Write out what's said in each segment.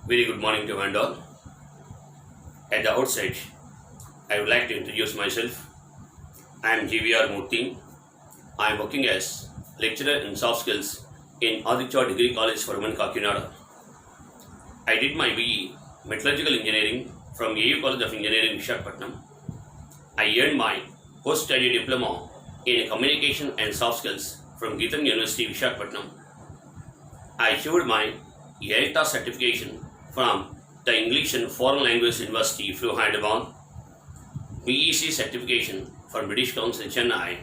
Very good morning to one and all. At the outset, I would like to introduce myself. I am Gvrmurthy. I am working as lecturer in soft skills in Editorial Degree College for Women, Kakinada. I did my BE Metallurgical Engineering from AU College of Engineering, Visakhapatnam. I earned my post-study diploma in Communication and Soft Skills from Gvrmurthy University, Visakhapatnam. I achieved my ELTA certification from the English and Foreign Language University from Hyderabad, BEC certification from British Council Chennai,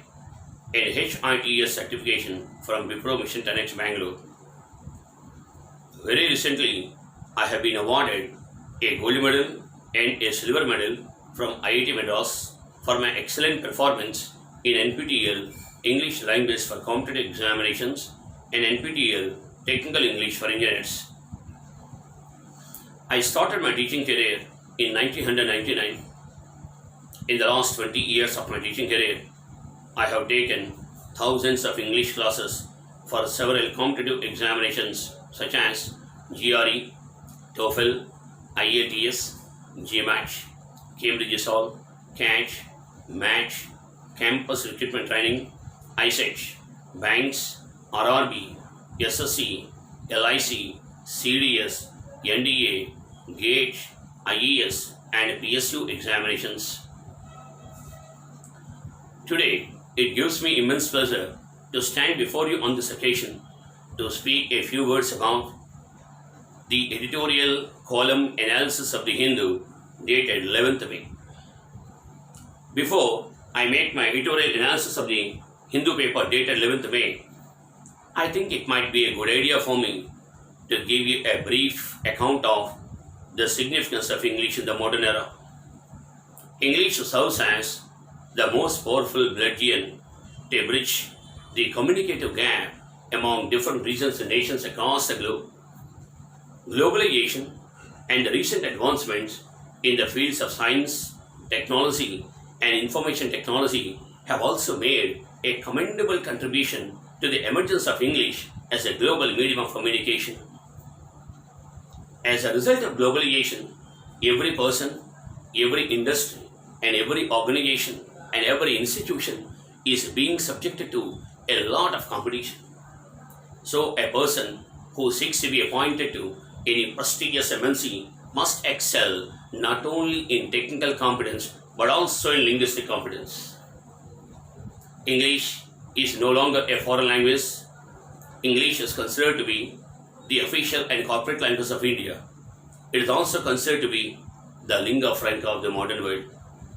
and HITS certification from Wipro Mission 10X Bangalore. Very recently, I have been awarded a gold medal and a silver medal from IIT Madras for my excellent performance in NPTEL English language for competitive examinations and NPTEL Technical English for engineers. I started my teaching career in 1999. In the last 20 years of my teaching career, I have taken thousands of English classes for several competitive examinations such as GRE, TOEFL, IELTS, GMAT, Cambridge Sol, CAT, MAT, Campus Recruitment Training, ISET, Banks, RRB, SSC, LIC, CDS, NDA, GATE, IES, and PSU examinations. Today, it gives me immense pleasure to stand before you on this occasion to speak a few words about the editorial column analysis of the Hindu dated 11th May. Before I make my editorial analysis of the Hindu paper dated 11th May, I think it might be a good idea for me to give you a brief account of the significance of English in the modern era. English serves as the most powerful bludgeon to bridge the communicative gap among different regions and nations across the globe. Globalization and the recent advancements in the fields of science, technology, and information technology have also made a commendable contribution to the emergence of English as a global medium of communication. As a result of globalization, every person, every industry, and every organization and every institution is being subjected to a lot of competition. So a person who seeks to be appointed to any prestigious MNC must excel not only in technical competence but also in linguistic competence. English is no longer a foreign language. English is considered to be the official and corporate language of India. It is also considered to be the lingua franca of the modern world.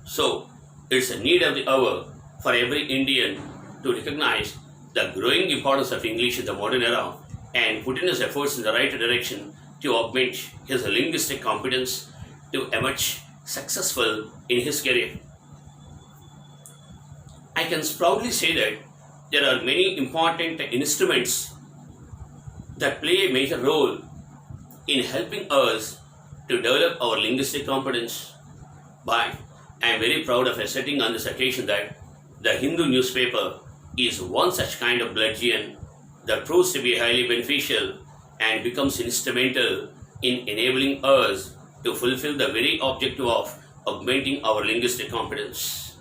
So, it's a need of the hour for every Indian to recognize the growing importance of English in the modern era and put in his efforts in the right direction to augment his linguistic competence to emerge successful in his career. I can proudly say that there are many important instruments that play a major role in helping us to develop our linguistic competence. But I am very proud of asserting on this occasion that the Hindu newspaper is one such kind of bludgeon that proves to be highly beneficial and becomes instrumental in enabling us to fulfill the very objective of augmenting our linguistic competence.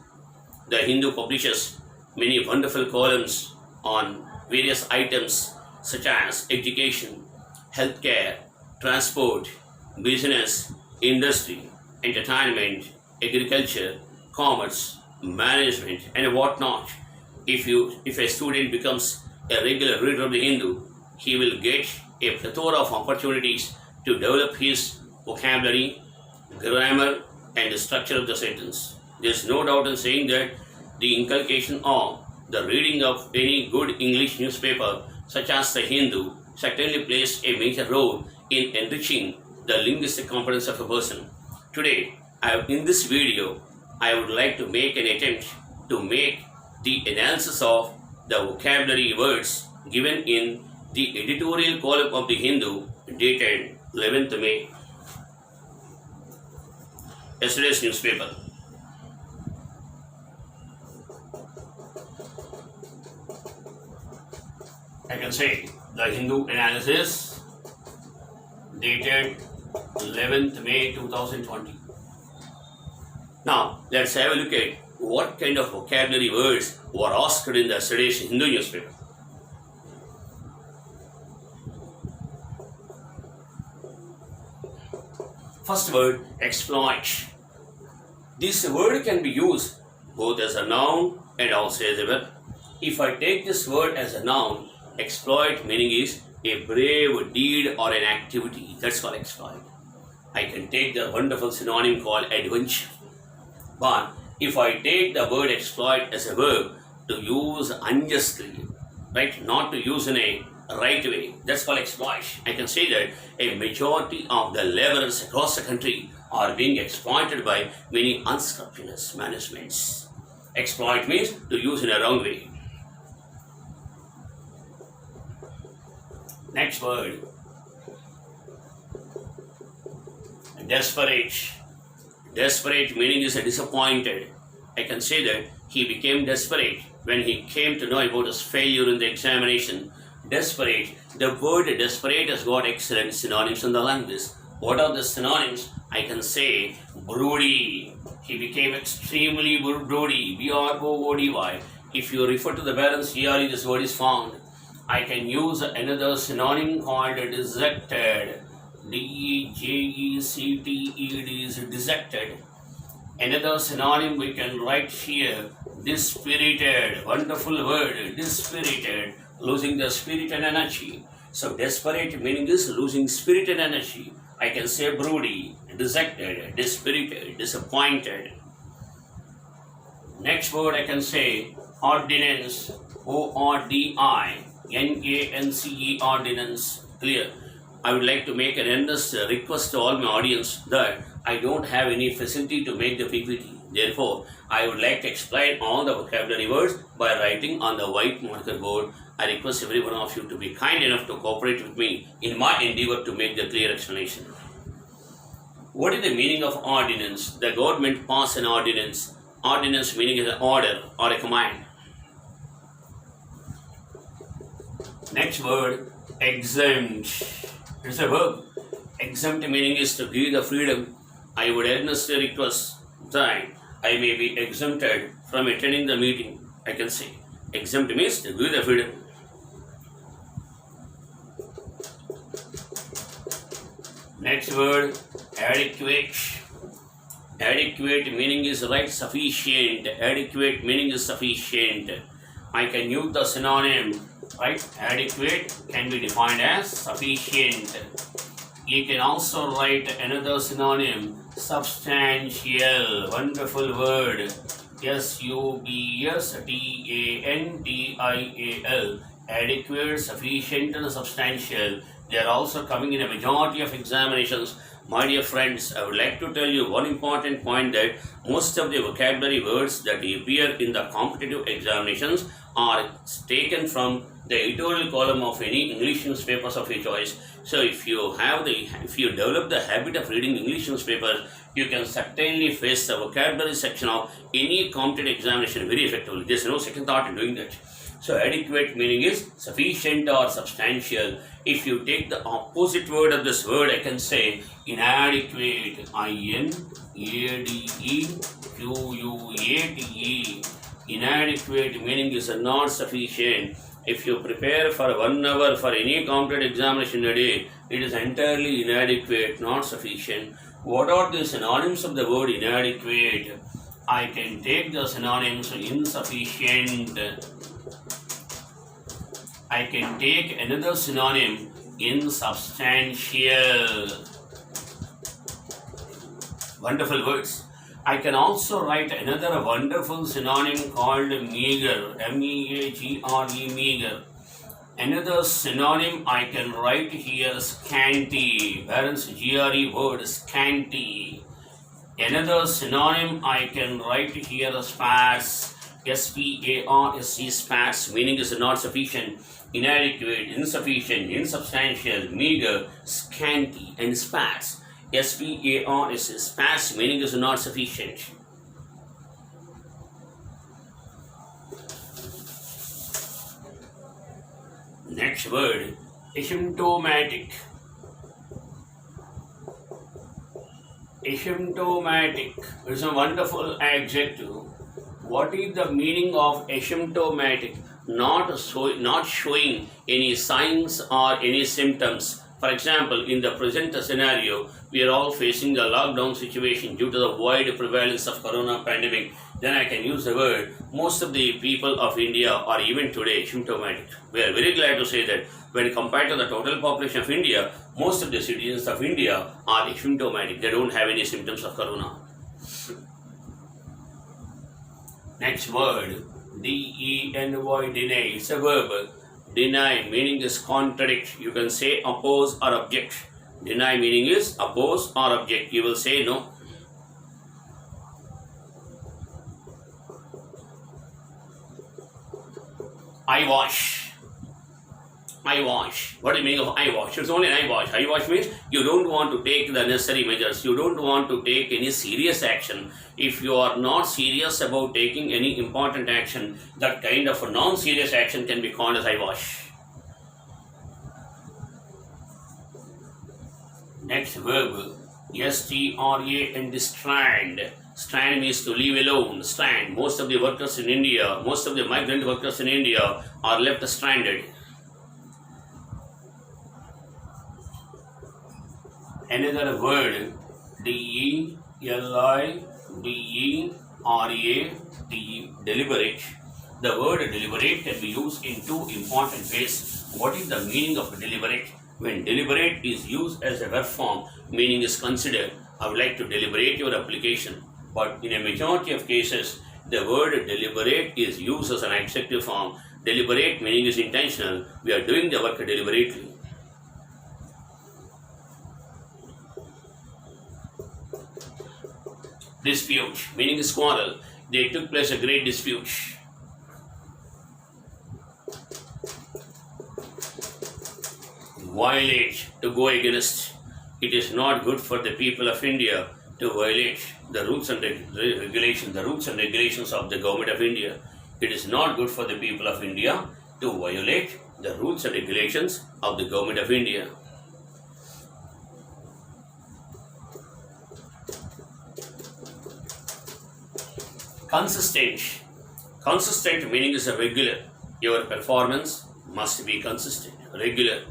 The Hindu publishes many wonderful columns on various items such as education, healthcare, transport, business, industry, entertainment, agriculture, commerce, management, and whatnot. If a student becomes a regular reader of the Hindu, he will get a plethora of opportunities to develop his vocabulary, grammar, and the structure of the sentence. There is no doubt in saying that the inculcation of the reading of any good English newspaper such as the Hindu certainly plays a major role in enriching the linguistic competence of a person. Today, in this video, I would like to make an attempt to make the analysis of the vocabulary words given in the editorial column of the Hindu dated 11th May. Yesterday's newspaper. I can say the Hindu analysis dated 11th May 2020. Now, let's have a look at what kind of vocabulary words were asked in the yesterday's Hindu newspaper. First word, exploit. This word can be used both as a noun and also as a verb. If I take this word as a noun, exploit meaning is a brave deed or an activity. That's called exploit. I can take the wonderful synonym called adventure. But if I take the word exploit as a verb to use unjustly, right, not to use in a right way, that's called exploit. I can say that a majority of the laborers across the country are being exploited by many unscrupulous managements. Exploit means to use in a wrong way. Next word, desperate. Desperate meaning is a disappointed. I can say that he became desperate when he came to know about his failure in the examination. Desperate. The word desperate has got excellent synonyms in the language. What are the synonyms? I can say broody. He became extremely broody. B-R-O-O-D-Y. If you refer to the parents here, this word is found. I can use another synonym called dejected. D-E-J-E-C-T-E-D is dejected. Another synonym we can write here, dispirited. Wonderful word, dispirited. Losing the spirit and energy. So desperate meaning is losing spirit and energy. I can say broody, dejected, dispirited, disappointed. Next word I can say ordinance. O-R-D-I-N-A-N-C-E, ordinance. Clear? I would like to make an earnest request to all my audience that I don't have any facility to make the PPT. Therefore, I would like to explain all the vocabulary words by writing on the white marker board. I request every one of you to be kind enough to cooperate with me in my endeavor to make the clear explanation. What is the meaning of ordinance? The government passed an ordinance. Ordinance meaning is an order or a command. Next word, exempt. It's a verb. Exempt meaning is to give the freedom. I would earnestly request that I may be exempted from attending the meeting. I can say exempt means to give the freedom. Next word, adequate. Adequate meaning is right, sufficient. Adequate meaning is sufficient. I can use the synonym, right? Adequate can be defined as sufficient. You can also write another synonym, substantial. Wonderful word. S-U-B-S-T-A-N-T-I-A-L. Adequate, sufficient and substantial. They are also coming in a majority of examinations. My dear friends, I would like to tell you one important point that most of the vocabulary words that appear in the competitive examinations are taken from the editorial column of any English newspapers of your choice. So if you develop the habit of reading English newspapers, you can certainly face the vocabulary section of any competitive examination very effectively. There's no second thought in doing that. So adequate meaning is sufficient or substantial. If you take the opposite word of this word, I can say inadequate. I-N-A-D-E-Q-U-A-T-E. Inadequate meaning is not sufficient. If you prepare for 1 hour for any competitive examination a day, it is entirely inadequate, not sufficient. What are the synonyms of the word inadequate? I can take the synonyms insufficient. I can take another synonym, insubstantial. Wonderful words. I can also write another wonderful synonym called meager, M-E-A-G-R-E, meager. Another synonym I can write here, scanty. Parents, G-R-E word, scanty. Another synonym I can write here, sparse. S-P-A-R-S-E, sparse, meaning is not sufficient, inadequate, insufficient, insubstantial, meager, scanty, and sparse. S-P-A-R-S-E, sparse, meaning is not sufficient. Next word, asymptomatic. Asymptomatic is a wonderful adjective. What is the meaning of asymptomatic? Not showing any signs or any symptoms. For example, in the present scenario, we are all facing the lockdown situation due to the wide prevalence of corona pandemic. Then I can use the word, most of the people of India are even today asymptomatic. We are very glad to say that when compared to the total population of India, most of the citizens of India are asymptomatic. They don't have any symptoms of corona. Next word, D-E-N-Y, deny. It's a verb. Deny meaning is contradict. You can say oppose or object. Deny meaning is oppose or object. You will say no. Eyewash. Eyewash. What is the meaning of eyewash? It's only an eyewash. Eyewash means you don't want to take the necessary measures. You don't want to take any serious action. If you are not serious about taking any important action, that kind of a non-serious action can be called as eyewash. Next verb, S-T-R-A-N-D, strand. Strand means to leave alone. Strand. Most of the workers in India, most of the migrant workers in India are left stranded. Another word, D-E-L-I-B-E-R-A-T, deliberate. The word deliberate can be used in two important ways. What is the meaning of deliberate? When deliberate is used as a verb form, meaning is considered. I would like to deliberate your application. But in a majority of cases, the word deliberate is used as an adjective form. Deliberate meaning is intentional. We are doing the work deliberately. Dispute meaning is quarrel. They took place a great dispute. Violate, to go against. It is not good for the people of India to violate the rules and regulations of the government of India. It is not good for the people of India to violate the rules and regulations of the government of India. Consistent. Consistent meaning is a regular. Your performance must be consistent, regular.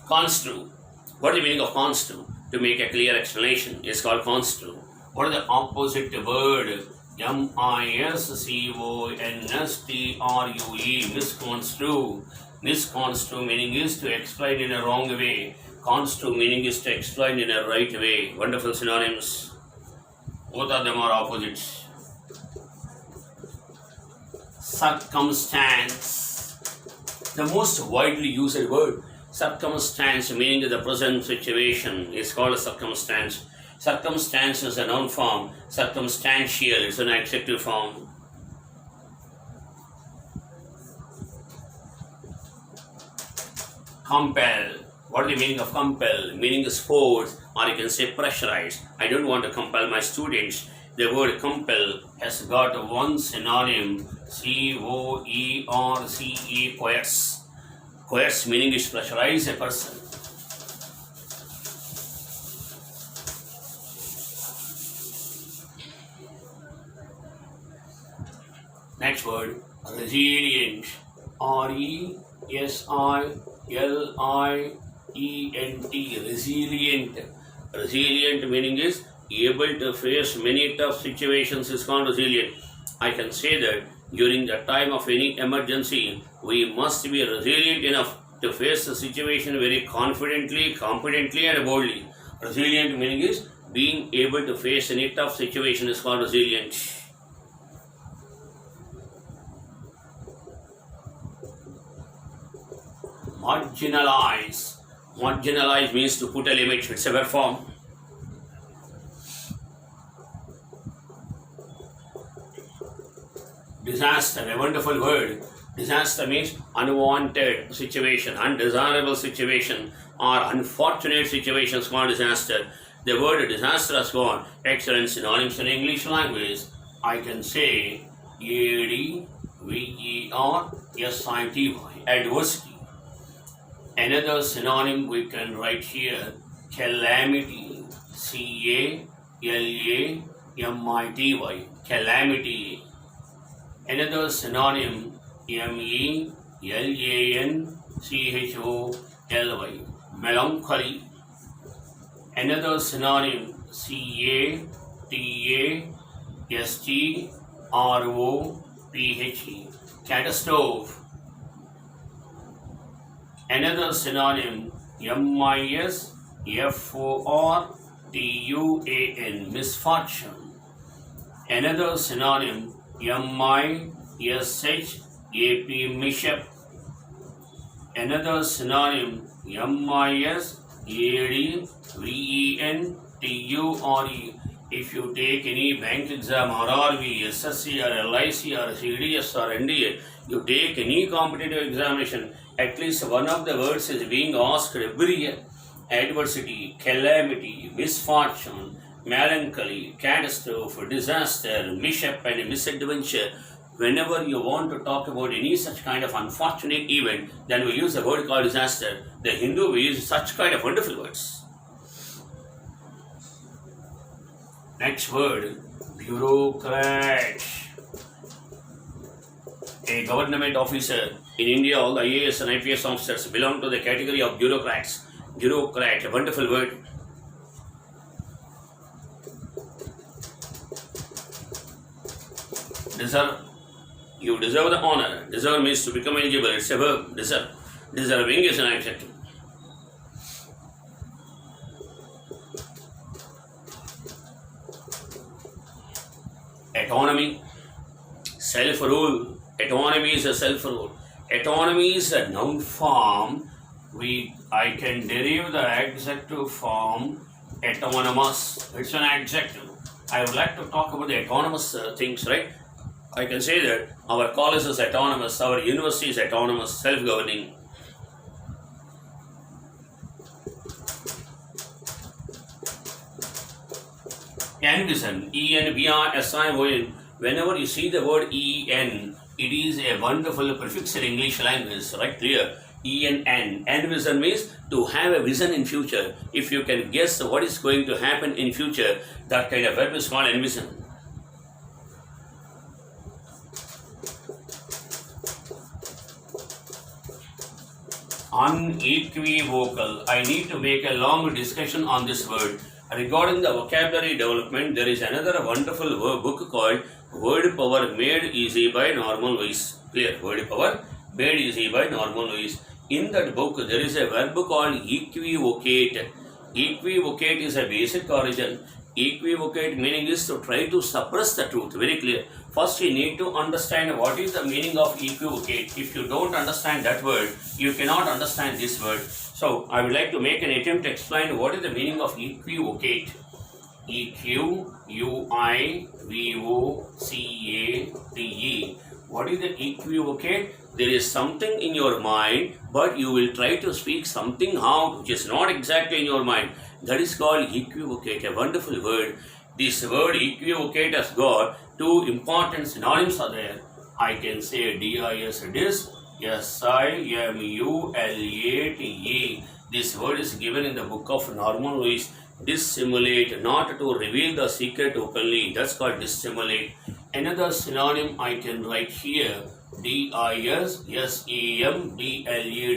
Construe. What is the meaning of construe? To make a clear explanation is called construe. What is the opposite word? M-I-S-C-O-N-S-T-R-U-E. Misconstrue. Misconstrue meaning is to explain in a wrong way. Construe meaning is to explain in a right way. Wonderful synonyms. Both of them are opposites. Circumstance. The most widely used word. Circumstance meaning the present situation is called a circumstance. Circumstance is a noun form. Circumstantial is an adjective form. Compel. What is the meaning of compel? Meaning is force, or you can say pressurize. I don't want to compel my students. The word compel has got one synonym, C-O-E-R-C-E, coerce. Coerce meaning is pressurize a person. Next word, resilient. R-E-S-I-L-I-E-N-T, resilient. Resilient meaning is able to face many tough situations is called resilient. I can say that during the time of any emergency, we must be resilient enough to face the situation very confidently, competently and boldly. Resilient meaning is being able to face any tough situation is called resilient. Marginalize. Marginalize means to put a limit. It's a verb form. Disaster, a wonderful word. Disaster means unwanted situation, undesirable situation, or unfortunate situations called disaster. The word disaster has got excellent synonyms in English language. I can say ADVERSITY, adversity. Another synonym we can write here, calamity. Calamity. Calamity. Another synonym, melancholy. Melancholy. Another synonym, catastrophe. Catastrophe. Another synonym, misfortune. Misfortune. Another synonym, mishap. Mishap. Another synonym, misvedventure. If you take any bank exam, RRB, SSC or LIC or CDS or NDA, you take any competitive examination, at least one of the words is being asked every year. Adversity, calamity, misfortune, melancholy, catastrophe, disaster, mishap and misadventure. Whenever you want to talk about any such kind of unfortunate event, then we use a word called disaster. The Hindu we use such kind of wonderful words. Next word, bureaucrat. A government officer. In India, all the IAS and IPS officers belong to the category of bureaucrats. Bureaucrat, a wonderful word. Deserve. You deserve the honor. Deserve means to become eligible. It's a verb. Deserve. Deserving is an adjective. Autonomy. Self-rule. Autonomy is a self-rule. Autonomy is a noun form. I can derive the adjective form autonomous. It's an adjective. I would like to talk about the autonomous things, right? I can say that our college is autonomous, our university is autonomous, self-governing. Envision, E-N-V-I-S-I-O-N. Whenever you see the word E-N, it is a wonderful prefix in English language, right? Clear. E-N-N. Envision means to have a vision in future. If you can guess what is going to happen in future, that kind of verb is called envision. Unequivocal. I need to make a long discussion on this word. Regarding the vocabulary development, there is another wonderful book called Word Power Made Easy by Norman Vice. Clear. Word Power Made Easy by Norman Vice. In that book, there is a verb called equivocate. Equivocate is a basic origin. Equivocate meaning is to try to suppress the truth. Very clear. First, you need to understand what is the meaning of equivocate. If you don't understand that word, you cannot understand this word. So, I would like to make an attempt to explain what is the meaning of equivocate. E-Q-U-I-V-O-C-A-T-E. What is the equivocate? There is something in your mind, but you will try to speak something out which is not exactly in your mind. That is called equivocate, a wonderful word. This word equivocate has got two important synonyms are there. I can say D-I-S, dis, S-I-M-U-L-A-T-E. This word is given in the book of Norman Vice. Dissimulate, not to reveal the secret openly. That's called dissimulate. Another synonym I can write here, D-I-S-S-E-M-B-L-E,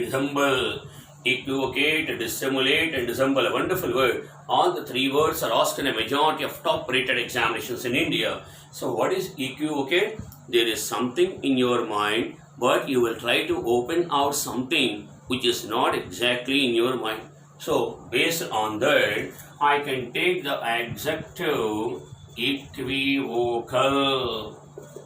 dissemble. Equivocate, dissimulate and dissemble, a wonderful word. All the three words are asked in a majority of top rated examinations in India. So what is equivocate? There is something in your mind, but you will try to open out something which is not exactly in your mind. So based on that, I can take the adjective equivocal.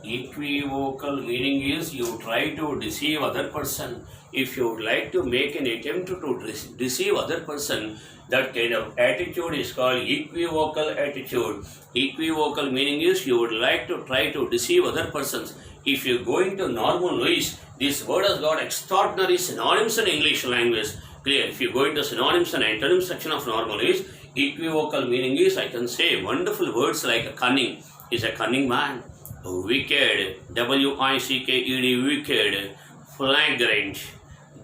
Equivocal meaning is you try to deceive other person. If you would like to make an attempt to deceive other person, that kind of attitude is called equivocal attitude. Equivocal meaning is you would like to try to deceive other persons. If you go into Norman Vice, this word has got extraordinary synonyms in English language. Clear. If you go into synonyms and antonyms section of Norman Vice, equivocal meaning is, I can say wonderful words like cunning, is a cunning man. Wicked, W-I-C-K-E-D, wicked. Flagrant,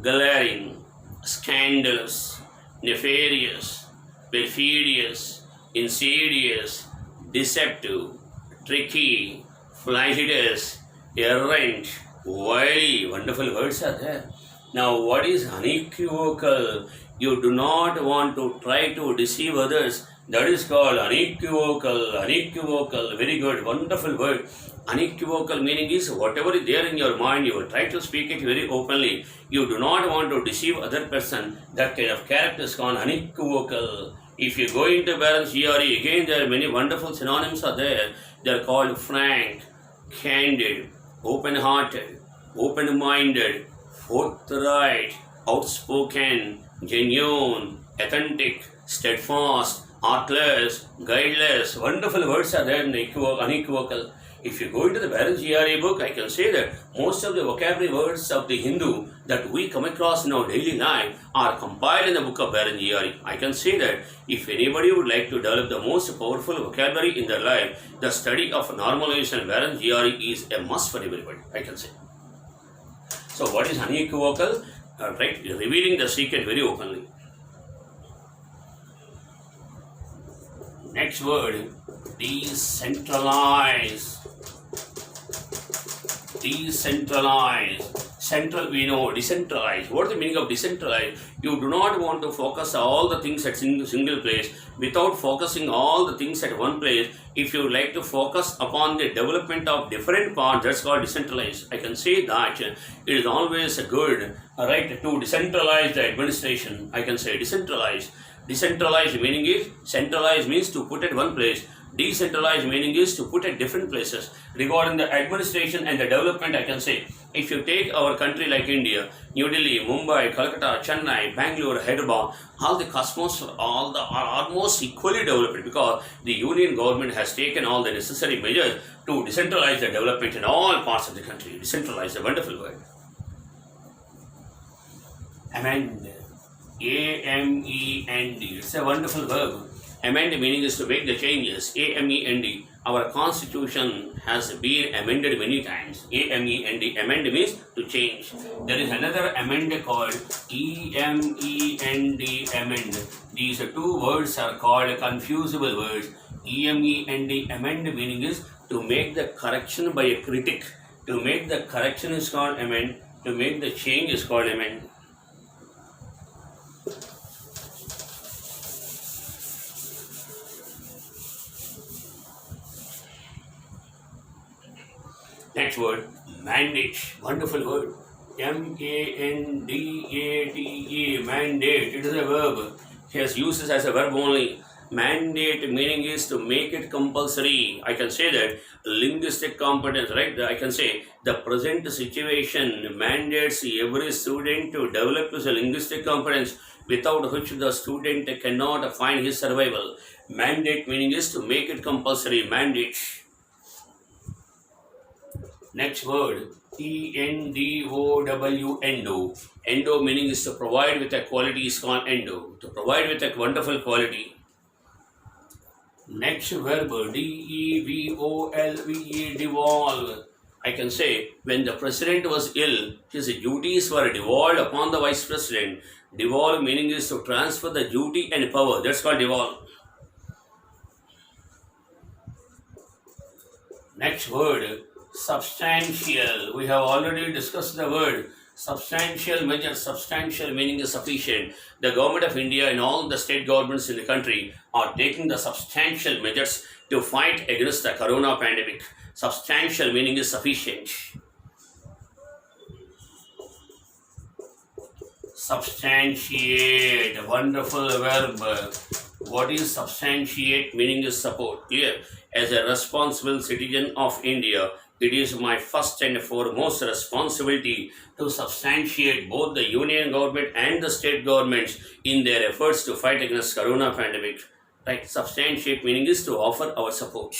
glaring, scandalous, nefarious, perfidious, insidious, deceptive, tricky, flagitious, errant, wily. Wonderful words are there. Now, what is unequivocal? You do not want to try to deceive others. That is called unequivocal. Unequivocal. Very good. Wonderful word. Unequivocal meaning is whatever is there in your mind, you will try to speak it very openly. You do not want to deceive other person. That kind of character is called unequivocal. If you go into Barron's GRE, again there are many wonderful synonyms are there. They are called frank, candid, open-hearted, open-minded, forthright, outspoken, genuine, authentic, steadfast, artless, guideless. Wonderful words are there in the unequivocal. If you go into the Barron's GRE book, I can say that most of the vocabulary words of the Hindu that we come across in our daily life are compiled in the book of Barron's GRE. I can say that if anybody would like to develop the most powerful vocabulary in their life, the study of normalization Barron's GRE is a must for everybody, I can say. So what is unequivocal? Right, revealing the secret very openly. Next word, decentralize. Decentralize. Central, we know, decentralize. What is the meaning of decentralize? You do not want to focus all the things at single place without focusing all the things at one place. If you like to focus upon the development of different parts, that's called decentralize. I can say that it is always good, right, to decentralize the administration. I can say decentralize. Decentralized meaning is, centralized means to put at one place. Decentralized meaning is to put at different places. Regarding the administration and the development, I can say, if you take our country like India, New Delhi, Mumbai, Calcutta, Chennai, Bangalore, Hyderabad, all the cosmos are almost equally developed because the union government has taken all the necessary measures to decentralize the development in all parts of the country. Decentralize, a wonderful word. Amend. A-M-E-N-D. It's a wonderful verb. Amend meaning is to make the changes. A-M-E-N-D. Our constitution has been amended many times. A-M-E-N-D. Amend means to change. There is another amend called E-M-E-N-D. Amend. These two words are called confusable words. E-M-E-N-D. Amend meaning is to make the correction by a critic. To make the correction is called amend. To make the change is called amend. Next word, mandate. Wonderful word. M-A-N-D-A-T-E. Mandate. It is a verb. He has used it as a verb only. Mandate meaning is to make it compulsory. I can say that linguistic competence, right? I can say the present situation mandates every student to develop his linguistic competence without which the student cannot find his survival. Mandate meaning is to make it compulsory. Mandate. Next word, E-N-D-O-W, endo. Endo meaning is to provide with a quality is called endo. To provide with a wonderful quality. Next verb, D-E-V-O-L-V-E, devolve. I can say when the president was ill, his duties were devolved upon the vice president. Devolve meaning is to transfer the duty and power. That's called devolve. Next word, substantial. We have already discussed the word substantial measure. Substantial meaning is sufficient. The government of India and all the state governments in the country are taking the substantial measures to fight against the corona pandemic. Substantial meaning is sufficient. Substantiate, a wonderful verb. What is substantiate? Meaning is support. Clear? As a responsible citizen of India, it is my first and foremost responsibility to substantiate both the union government and the state governments in their efforts to fight against corona pandemic. Right? Substantiate meaning is to offer our support.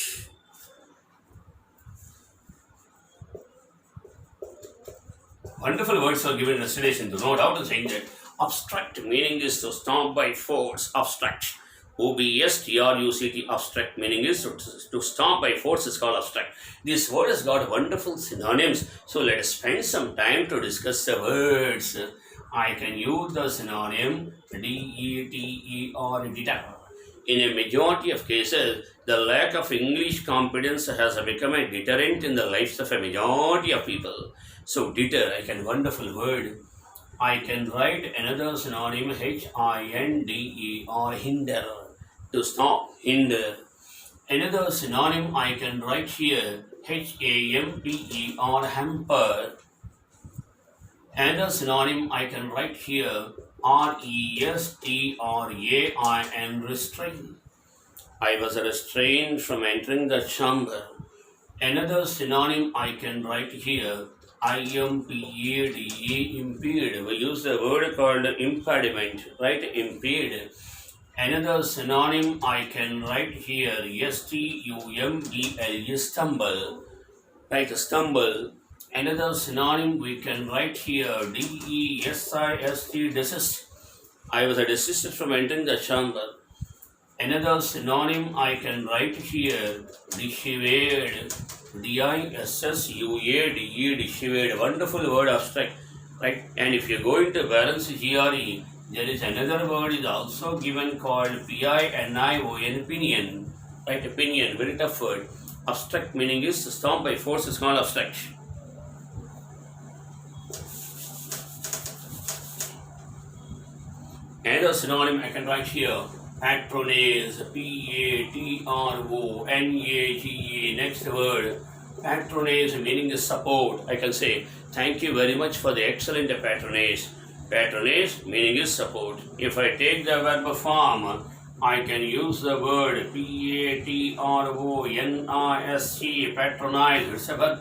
Wonderful words are given in recitation, do no doubt in saying that. Obstruct meaning is to stop by force. Obstruct. O-B-S-T-R-U-C-T. Obstruct meaning is to stop by force is called obstruct. This word has got wonderful synonyms. So let us spend some time to discuss the words. I can use the synonym deter, deter. In a majority of cases, the lack of English competence has become a deterrent in the lives of a majority of people. So, deter, I can wonderful word. I can write another synonym hinder, hinder, to stop, hinder. Another synonym I can write here hamper, hamper. Another synonym I can write here restrain, restrain. I was restrained from entering the chamber. Another synonym I can write here impede, impede. We use the word called impediment, right? Impede. Another synonym I can write here stumble, stumble, right? Stumble. Another synonym we can write here desist. I was desisted from entering the chamber. Another synonym I can write here dissuade, dissuade. Wonderful word abstract, right? And if you go into balance GRE, there is another word is also given called PINION, pinion, right? Opinion, very tough word. Abstract meaning is storm by force is called abstract. Another synonym I can write here patronage, patronage. Next word, patronage meaning is support. I can say thank you very much for the excellent patronage. Patronage meaning is support. If I take the verb form, I can use the word patronize, patronize. It's a verb.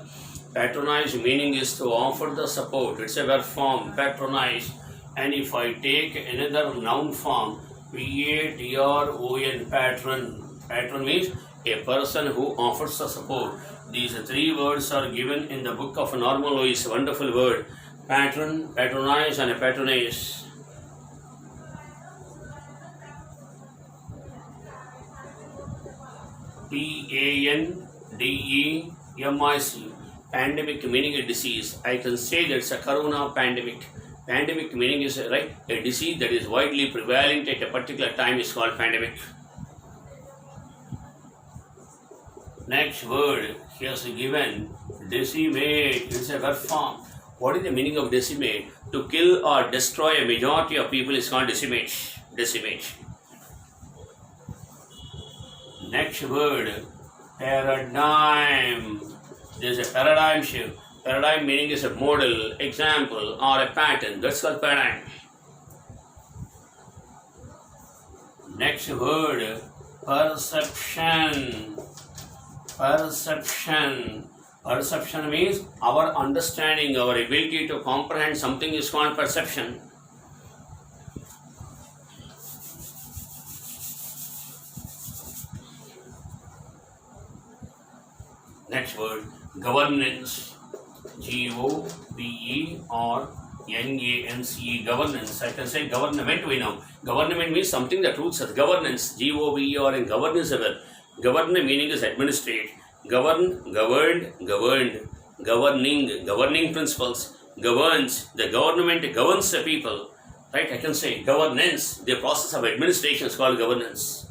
Patronize meaning is to offer the support. It's a verb form, patronize. And if I take another noun form, patron, patron. Patron means a person who offers the support. These three words are given in the book of Normal Voice. Wonderful word. Patron, patronize, and patronage. PANDEMIC. Pandemic meaning a disease. I can say that it's a corona pandemic. Pandemic meaning is right a disease that is widely prevalent at a particular time is called pandemic. Next word here's given decimate. It's a verb form. What is the meaning of decimate? To kill or destroy a majority of people is called decimate. Decimate. Next word paradigm. There is a paradigm shift. Paradigm meaning is a model, example, or a pattern. That's called paradigm. Next word, perception. Perception. Perception means our understanding, our ability to comprehend something is called perception. Next word, governance. GOVERNANCE, governance. I can say government, we know. Government means something that rules us. Governance, GOVER, and governance. Govern meaning is administrate. Govern, governed, governed. Governing principles. Governs, the government governs the people. Right, I can say governance, the process of administration is called governance.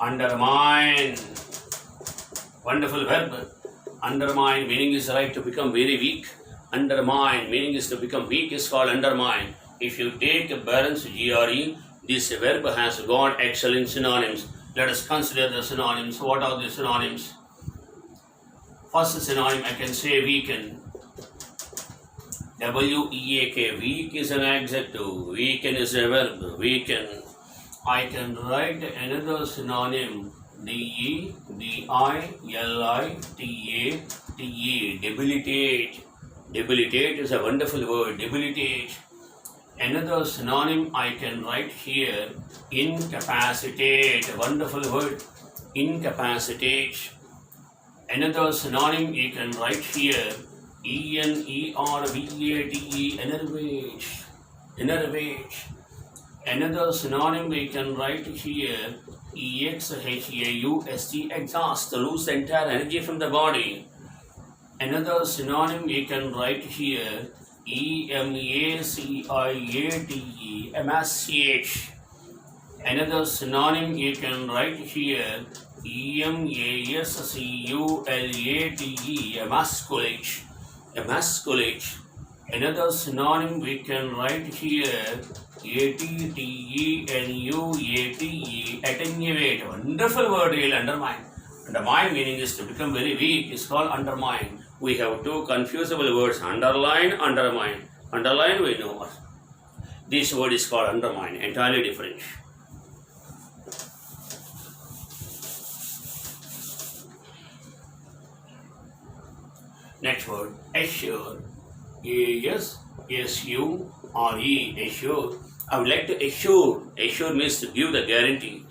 Undermine. Wonderful verb. Undermine meaning is right to become very weak. Undermine meaning is to become weak is called undermine. If you take a balance GRE, this verb has got excellent synonyms. Let us consider the synonyms. What are the synonyms? First synonym I can say weaken. WEAK. Weak is an adjective. Weaken is a verb. Weaken. I can write another synonym. DEBILITATE. Debilitate. Debilitate is a wonderful word. Debilitate. Another synonym I can write here. Incapacitate. A wonderful word. Incapacitate. Another synonym you can write here. ENERVATE. Enervate. Enervate. Another synonym we can write here. EXHAUST. Exhaust. To lose the entire energy from the body. Another synonym you can write here, emaciate, Another synonym you can write here, emasculate, emasculate. Another synonym we can write here, attenuate, attenuate. Wonderful word, you'll undermine. Undermine meaning is to become very weak, is called undermine. We have two confusable words, underline, undermine. Underline we know. This word is called undermine, entirely different. Next word, assure. A-S-S-U-R-E, assure. I would like to assure. Assure means to give the guarantee.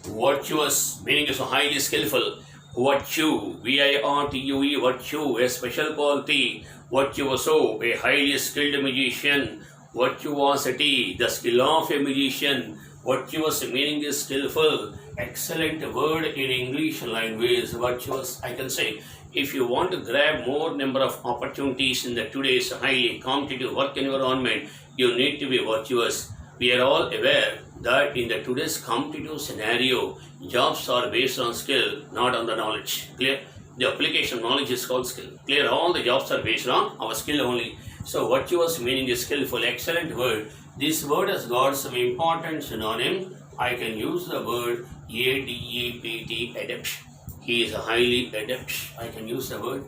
Virtuous, meaning is highly skillful. Virtue, V-I-R-T-U-E, virtue, a special quality. Virtuoso, a highly skilled magician. Virtuosity, the skill of a magician. Virtuous meaning is skillful. Excellent word in English language. Virtuous, I can say. If you want to grab more number of opportunities in the today's highly competitive work environment, you need to be virtuous. We are all aware that in the today's competitive scenario, jobs are based on skill, not on the knowledge. Clear? The application knowledge is called skill. Clear? All the jobs are based on our skill only. So virtuous meaning is skillful. Excellent word. This word has got some important synonym. I can use the word adept, adept. He is highly adept. I can use the word.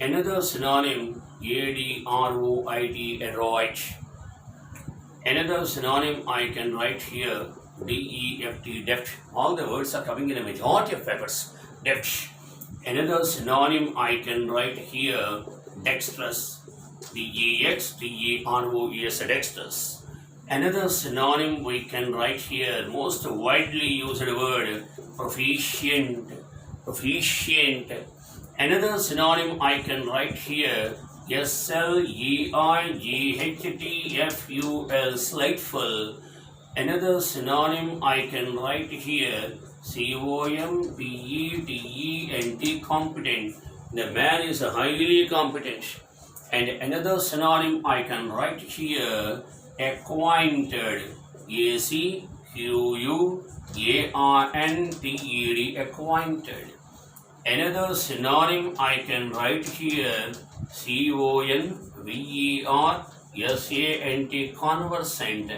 Another synonym, adroit, adroit. Another synonym I can write here, deft, deft. All the words are coming in a majority of papers. Deft. Another synonym I can write here, dexterous. D-E-X-T-E-R-O-U-S, dexterous. Another synonym we can write here, most widely used word, proficient. Proficient. Another synonym I can write here, S-L-E-I-G-H-T-F-U-L, slightful. Another synonym I can write here, C-O-M-P-E-T-E-N-T, competent. The man is highly competent. And another synonym I can write here, acquainted. A-C-Q-U-A-R-N-T-E-D, acquainted. Another synonym I can write here, C-O-N-V-E-R-S-A-N-T, conversant.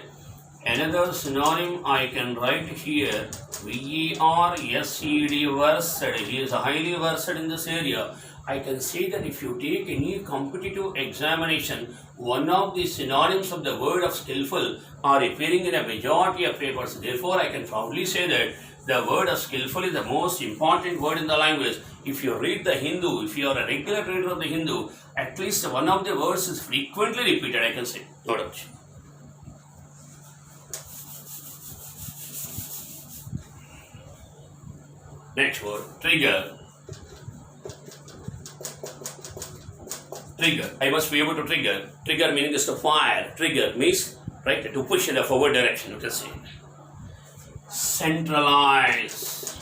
Another synonym I can write here, V-E-R-S-E-D, versed. He is highly versed in this area. I can say that if you take any competitive examination, one of the synonyms of the word of skillful are appearing in a majority of papers. Therefore, I can proudly say that the word of skillful is the most important word in the language. If you read the Hindu, if you are a regular reader of the Hindu, at least one of the words is frequently repeated, I can say. No doubt. Next word, trigger. Trigger. I must be able to trigger. Trigger meaning is to fire. Trigger means, right, to push in a forward direction, you can see. Centralize.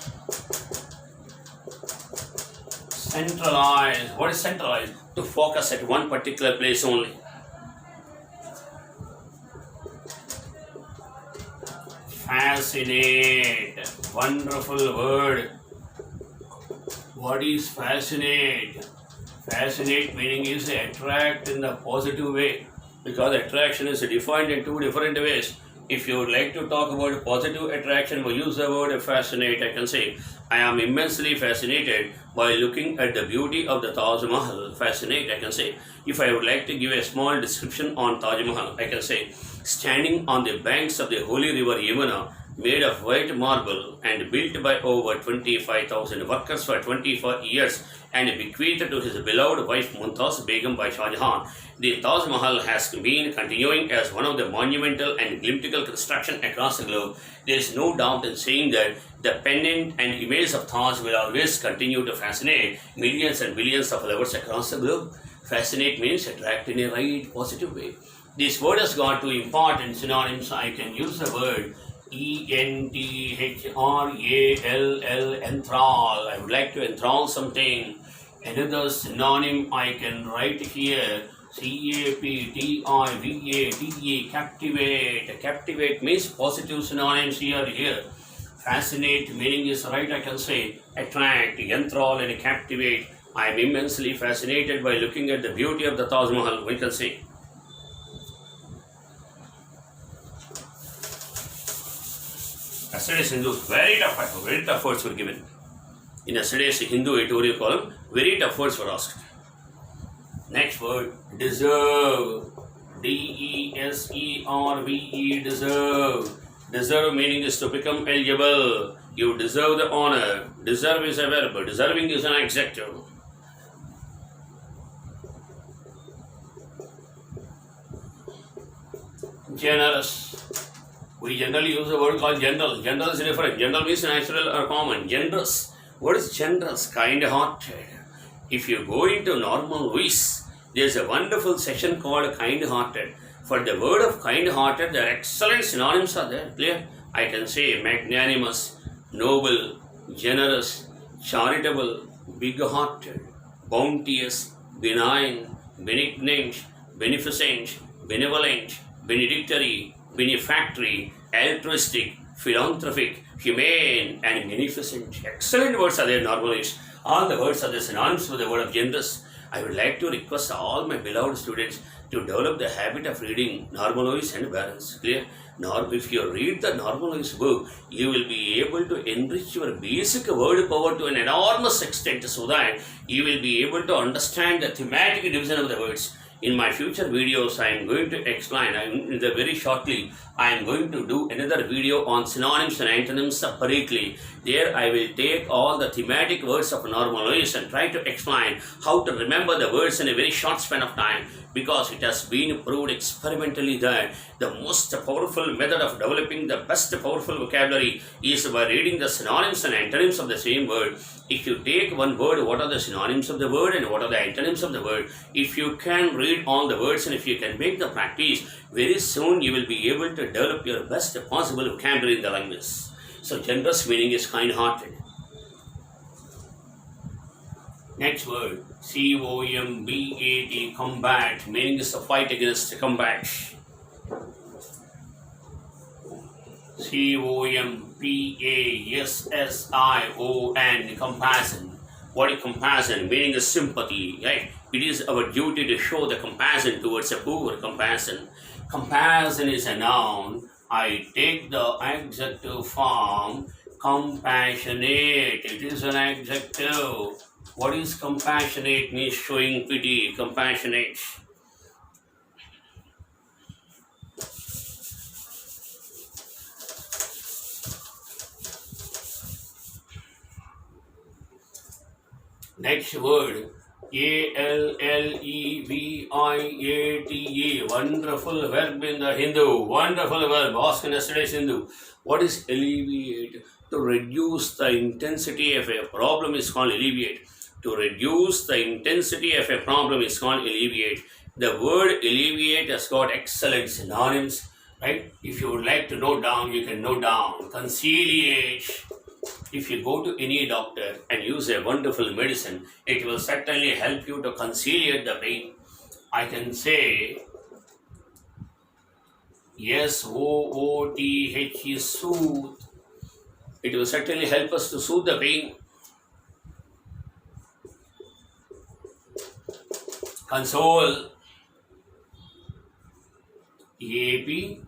Centralize. What is centralize? To focus at one particular place only. Fascinate. Wonderful word. What is fascinate? Fascinate meaning is attract in the positive way, because attraction is defined in two different ways. If you would like to talk about positive attraction, we use the word fascinate. I can say, I am immensely fascinated by looking at the beauty of the Taj Mahal. Fascinate, I can say. If I would like to give a small description on Taj Mahal, I can say, standing on the banks of the holy river Yamuna, made of white marble and built by over 25,000 workers for 24 years and bequeathed to his beloved wife Mumtaz Begum by Shah Jahan. The Taj Mahal has been continuing as one of the monumental and glimptical construction across the globe. There is no doubt in saying that the pendant and image of Taj will always continue to fascinate millions and billions of lovers across the globe. Fascinate means attract in a right positive way. This word has got two important synonyms. I can use the word Enthrall, enthrall. I would like to enthrall something. Another synonym I can write here. Captivate, captivate. Captivate means positive synonyms here. Fascinate meaning is right, I can say. Attract, enthrall and captivate. I am immensely fascinated by looking at the beauty of the Taj Mahal, we can say. Yesterday's Hindu, very tough words were given. In yesterday's Hindu editorial column, very tough words were asked. Next word, deserve. D-E-S-E-R-V-E, deserve. Deserve meaning is to become eligible. You deserve the honor. Deserve is a verb. Deserving is an adjective. Generous. We generally use a word called general. General is different. General means natural or common. Generous. What is generous? Kind-hearted. If you go into normal voice, there is a wonderful section called kind-hearted. For the word of kind-hearted, there are excellent synonyms are there. Clear? I can say magnanimous, noble, generous, charitable, big-hearted, bounteous, benign, benignant, beneficent, benevolent, benedictory, benefactory, altruistic, philanthropic, humane, and beneficent. Excellent words are there in normal English. All the words are the synonyms for the word of generous. I would like to request all my beloved students to develop the habit of reading normal voice and balance. Clear? If you read the normal voice book, you will be able to enrich your basic word power to an enormous extent so that you will be able to understand the thematic division of the words. In my future videos, I am going to explain, very shortly, I am going to do another video on synonyms and antonyms separately. There I will take all the thematic words of normal voice and try to explain how to remember the words in a very short span of time, because it has been proved experimentally that the most powerful method of developing the best powerful vocabulary is by reading the synonyms and antonyms of the same word. If you take one word, what are the synonyms of the word and what are the antonyms of the word? If you can read all the words and if you can make the practice, very soon you will be able to develop your best possible vocabulary in the language. So generous meaning is kind-hearted. Next word, C-O-M-B-A-T, combat, meaning is to fight against, combat. C-O-M-P-A-S-S-I-O-N, compassion. What is compassion? Meaning is sympathy, right? It is our duty to show the compassion towards a poor. Compassion. Compassion is a noun. I take the adjective form compassionate. It is an adjective. What is compassionate? Means showing pity. Compassionate. Next word, alleviate, wonderful verb in the Hindu, wonderful verb, asked in yesterday's Hindu. What is alleviate? To reduce the intensity of a problem is called alleviate. To reduce the intensity of a problem is called alleviate. The word alleviate has got excellent synonyms, right? If you would like to note down, you can note down. Conciliate. If you go to any doctor and use a wonderful medicine, it will certainly help you to conciliate the pain. I can say S-O-O-T-H, soothe. It will certainly help us to soothe the pain. Console. A-P-P-E-A-S-E.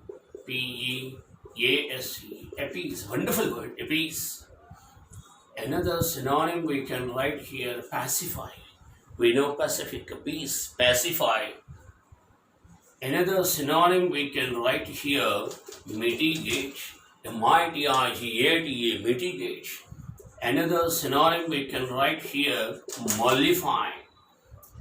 Appease. Wonderful word. Appease. Another synonym we can write here, pacify. We know pacific, peace, pacify. Another synonym we can write here, mitigate. M-I-T-I-G-A-T-A, mitigate. Another synonym we can write here, mollify.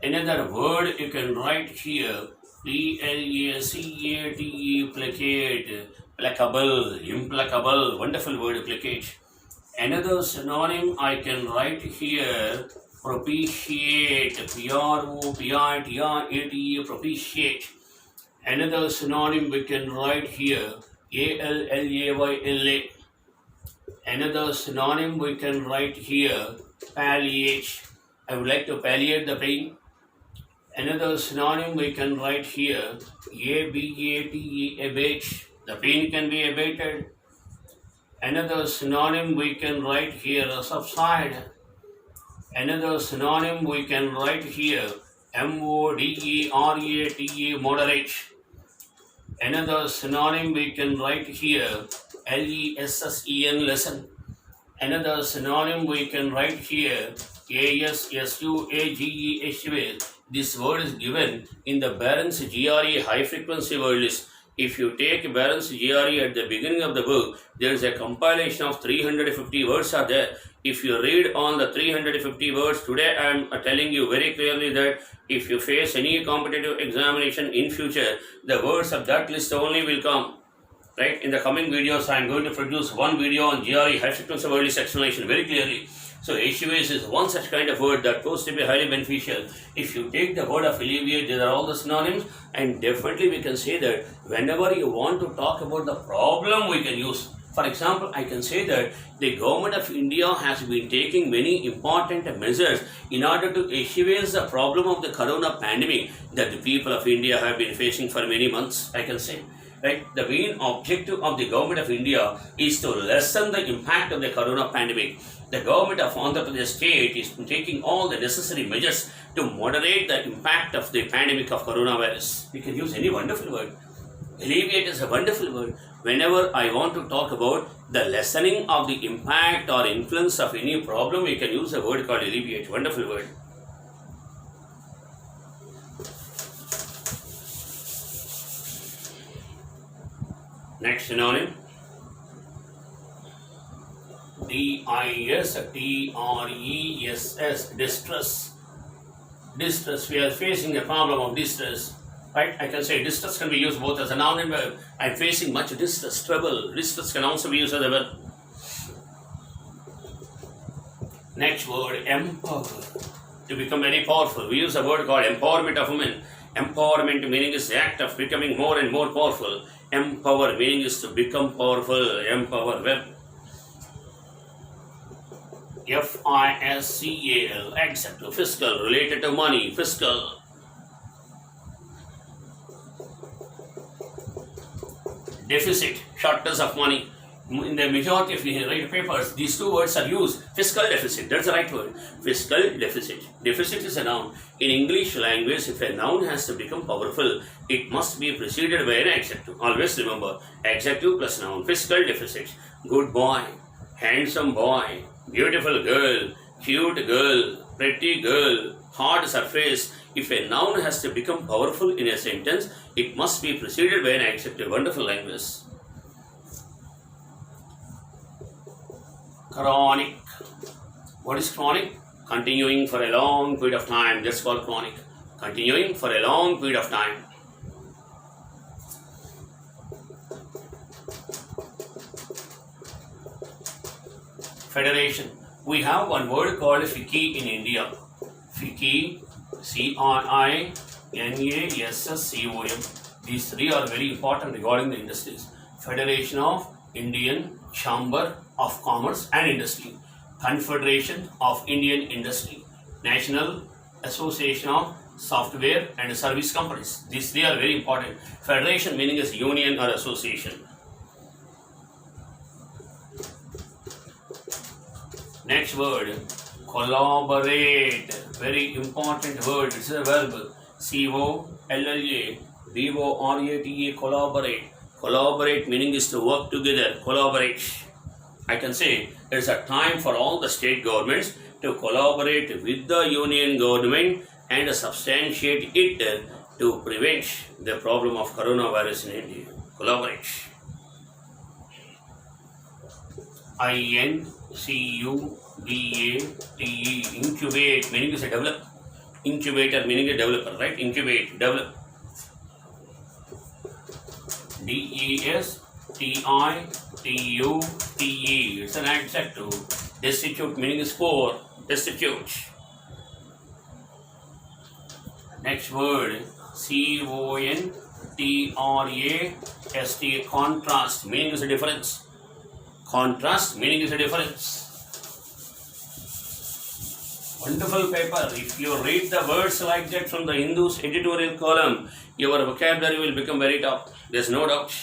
Another word you can write here, P-L-A-C-A-T-E, placate. Placable, implacable, wonderful word, placate. Another synonym I can write here, propitiate, P-R-O-P-I-T-R-A-T-E, propitiate. Another synonym we can write here, A-L-L-A-Y-L-A. Another synonym we can write here, palliate. I would like to palliate the pain. Another synonym we can write here, A-B-A-T-E, abate. The pain can be abated. Another synonym we can write here, subside. Another synonym we can write here, M-O-D-E-R-A-T-E, moderate. Another synonym we can write here, L-E-S-S-E-N, lesson. Another synonym we can write here, A-S-S-U-A-G-E-H-U-A. This word is given in the Barron's GRE high frequency word list. If you take Barron's GRE at the beginning of the book, there is a compilation of 350 words are there. If you read all the 350 words, today I am telling you very clearly that if you face any competitive examination in future, the words of that list only will come. Right? In the coming videos, I am going to produce one video on GRE high frequency word list explanation very clearly. So HUAs is one such kind of word that proves to be highly beneficial. If you take the word of alleviate, these are all the synonyms, and definitely we can say that whenever you want to talk about the problem, we can use. For example, I can say that the government of India has been taking many important measures in order to assuage the problem of the corona pandemic that the people of India have been facing for many months, I can say. Right? The main objective of the government of India is to lessen the impact of the corona pandemic. The government of Andhra Pradesh state is taking all the necessary measures to moderate the impact of the pandemic of coronavirus. We can use any wonderful word. Alleviate is a wonderful word. Whenever I want to talk about the lessening of the impact or influence of any problem, we can use a word called alleviate. Wonderful word. Next synonym, D-I-S-T-R-E-S-S, distress. Distress, we are facing a problem of distress. Right? I can say distress can be used both as a noun and verb. I am facing much distress, trouble. Distress can also be used as a verb. Next word, empower. To become very powerful. We use a word called empowerment of women. Empowerment meaning is the act of becoming more and more powerful. Empower meaning is to become powerful. Empower, verb. F-I-S-C-A-L, accept, fiscal, related to money, fiscal. Deficit, shortness of money. In the majority of the papers, these two words are used. Fiscal deficit, that's the right word. Fiscal deficit. Deficit is a noun. In English language, if a noun has to become powerful, it must be preceded by an adjective. Always remember, adjective plus noun. Fiscal deficit. Good boy, handsome boy, beautiful girl, cute girl, pretty girl, hard surface. If a noun has to become powerful in a sentence, it must be preceded by an adjective. Wonderful language. Chronic. What is chronic? Continuing for a long period of time. That's called chronic. Continuing for a long period of time. Federation. We have one word called FICCI in India. FICCI, C-R-I-N-A-S-S-C-O-M. These three are very important regarding the industries. Federation of Indian Chamber of Commerce and Industry. Confederation of Indian Industry. National Association of Software and Service Companies. These three are very important. Federation meaning is union or association. Next word, collaborate. Very important word. This is a verb. C-O-L-L-A-B-O-R-A-T-E, collaborate. Collaborate meaning is to work together. Collaborate. I can say it's a time for all the state governments to collaborate with the union government and substantiate it to prevent the problem of coronavirus in India. Collaborate. I-N-C-U-B-A-T-E, incubate meaning is a develop. Incubator meaning a developer, right? Incubate, develop. D-E-S-T-I-T-U-T-E, it's an adjective. Destitute meaning is poor, destitute. Next word, Contrast. Contrast meaning is a difference. Contrast meaning is a difference. Wonderful paper. If you read the words like that from the Hindu's editorial column, your vocabulary will become very top. There's no doubt.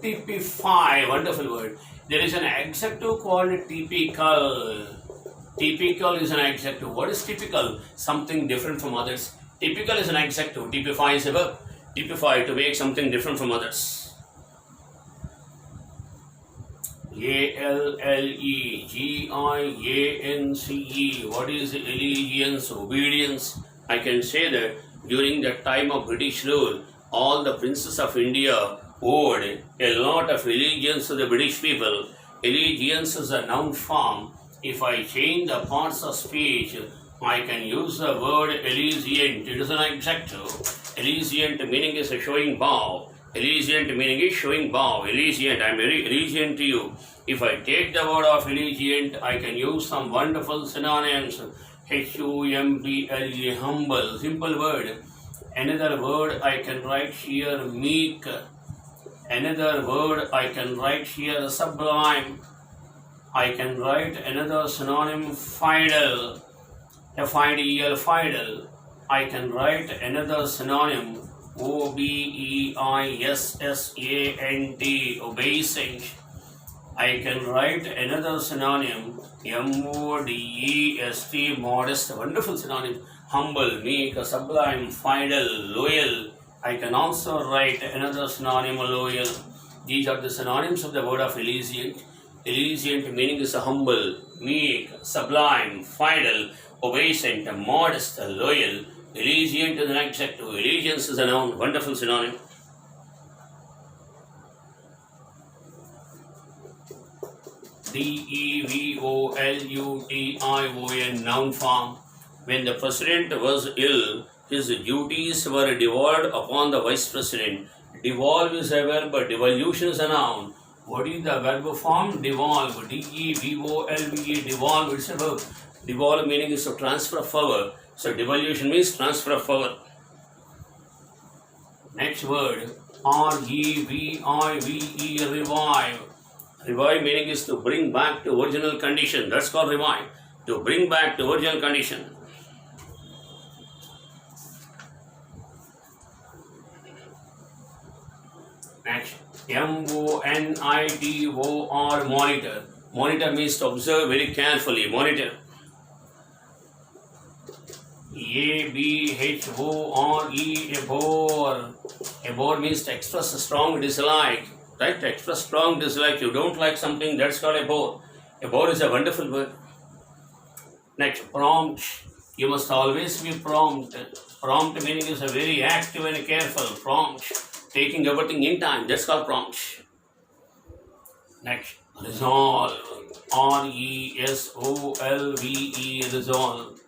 Typify, wonderful word. There is an adjective called typical. Typical is an adjective. What is typical? Something different from others. Typical is an adjective. Typify is a verb. Typify, to make something different from others. Allegiance. What is allegiance? Obedience. I can say that during the time of British rule, all the princes of India owed a lot of allegiance to the British people. Allegiance is a noun form. If I change the parts of speech, I can use the word allegiant. It is an adjective. Allegiant meaning is a showing bow. Allegiant meaning is showing bow. Allegiant, I am very allegiant to you. If I take the word of allegiant, I can use some wonderful synonyms. Humble, humble, simple word. Another word I can write here, meek. Another word I can write here, sublime. I can write another synonym, fidel. Fidel, fidel. I can write another synonym, obeissant, obeisant. I can write another synonym, modest, modest, wonderful synonym, humble, meek, sublime, fidel, loyal. I can also write another synonym, loyal. These are the synonyms of the word of allegiant. Allegiant meaning is humble, meek, sublime, fidel, obeisant, modest, loyal. Allegiant is an adjective. Allegiance is a noun. Wonderful synonym. Devottion, noun form. When the president was ill, his duties were devolved upon the vice president. Devolve is a verb, but devolution is a noun. What is the verb form? Devolve. D-E-V-O-L-V-E. Devolve, it's a verb. Devolve meaning is to transfer of power. So devolution means transfer of power. Next word, R-E-V-I-V-E, revive. Revive meaning is to bring back to original condition. That's called revive. To bring back to original condition. Next, M-O-N-I-T-O-R, monitor. Monitor means to observe very carefully. Monitor. A-B-H-O-R-E, abhor. Abhor means to express a strong dislike. Right? To express strong dislike. You don't like something, that's called abhor. Abhor is a wonderful word. Next, prompt. You must always be prompt. Prompt meaning is a very active and careful. Prompt. Taking everything in time. That's called prompt. Next, resolve. R-E-S-O-L-V-E, resolve.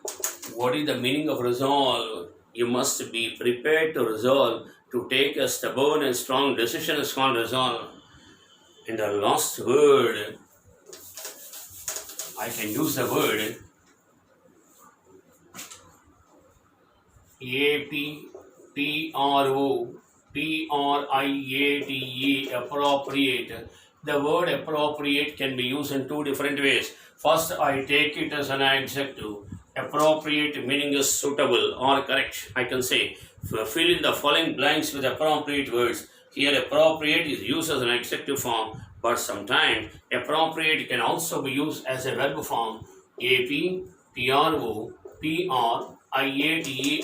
What is the meaning of resolve? You must be prepared to resolve. To take a stubborn and strong decision is called resolve. And the last word, I can use the word A-P-T-R-O-P-R-I-A-T-E, appropriate. The word appropriate can be used in two different ways. First, I take it as an adjective. Appropriate meaning is suitable or correct. I can say, fill in the following blanks with appropriate words. Here, appropriate is used as an adjective form, but sometimes appropriate can also be used as a verb form. A-P-T-R-O-P-R-I-A-T-E,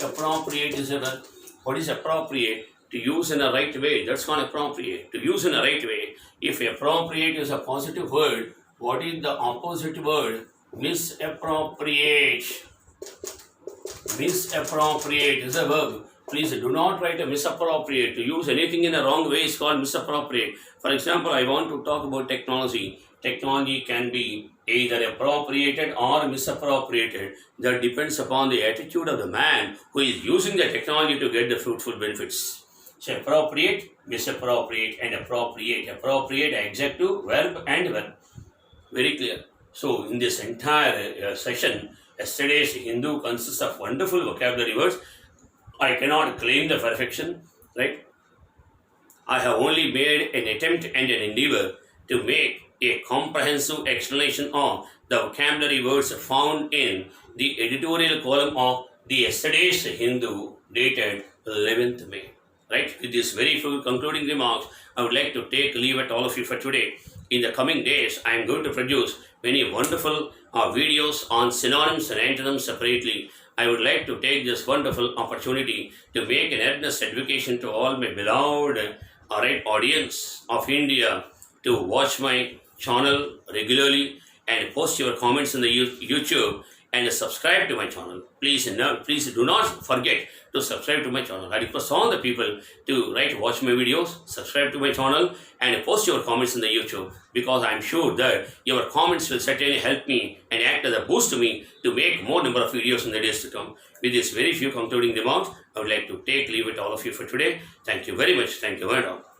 appropriate is a verb. What is appropriate? To use in the right way. That's called appropriate. To use in the right way. If appropriate is a positive word, what is the opposite word? Misappropriate. Misappropriate is a verb. Please do not write a misappropriate. To use anything in the wrong way is called misappropriate. For example, I want to talk about technology. Technology can be either appropriated or misappropriated. That depends upon the attitude of the man who is using the technology to get the fruitful benefits. So appropriate, misappropriate, and appropriate. Appropriate, adjective, verb, and verb. Very clear. So in this entire session, yesterday's Hindu consists of wonderful vocabulary words. I cannot claim the perfection, right? I have only made an attempt and an endeavor to make a comprehensive explanation of the vocabulary words found in the editorial column of the yesterday's Hindu dated 11th May. Right? With these very few concluding remarks, I would like to take leave at all of you for today. In the coming days, I am going to produce many wonderful videos on synonyms and antonyms separately. I would like to take this wonderful opportunity to make an earnest advocation to all my beloved audience of India to watch my channel regularly and post your comments in the YouTube and subscribe to my channel. Please do not forget to subscribe to my channel. I request all the people to watch my videos, subscribe to my channel, and post your comments in the YouTube, because I am sure that your comments will certainly help me and act as a boost to me to make more number of videos in the days to come. With this very few concluding remarks, I would like to take leave with all of you for today. Thank you very much. Thank you very much.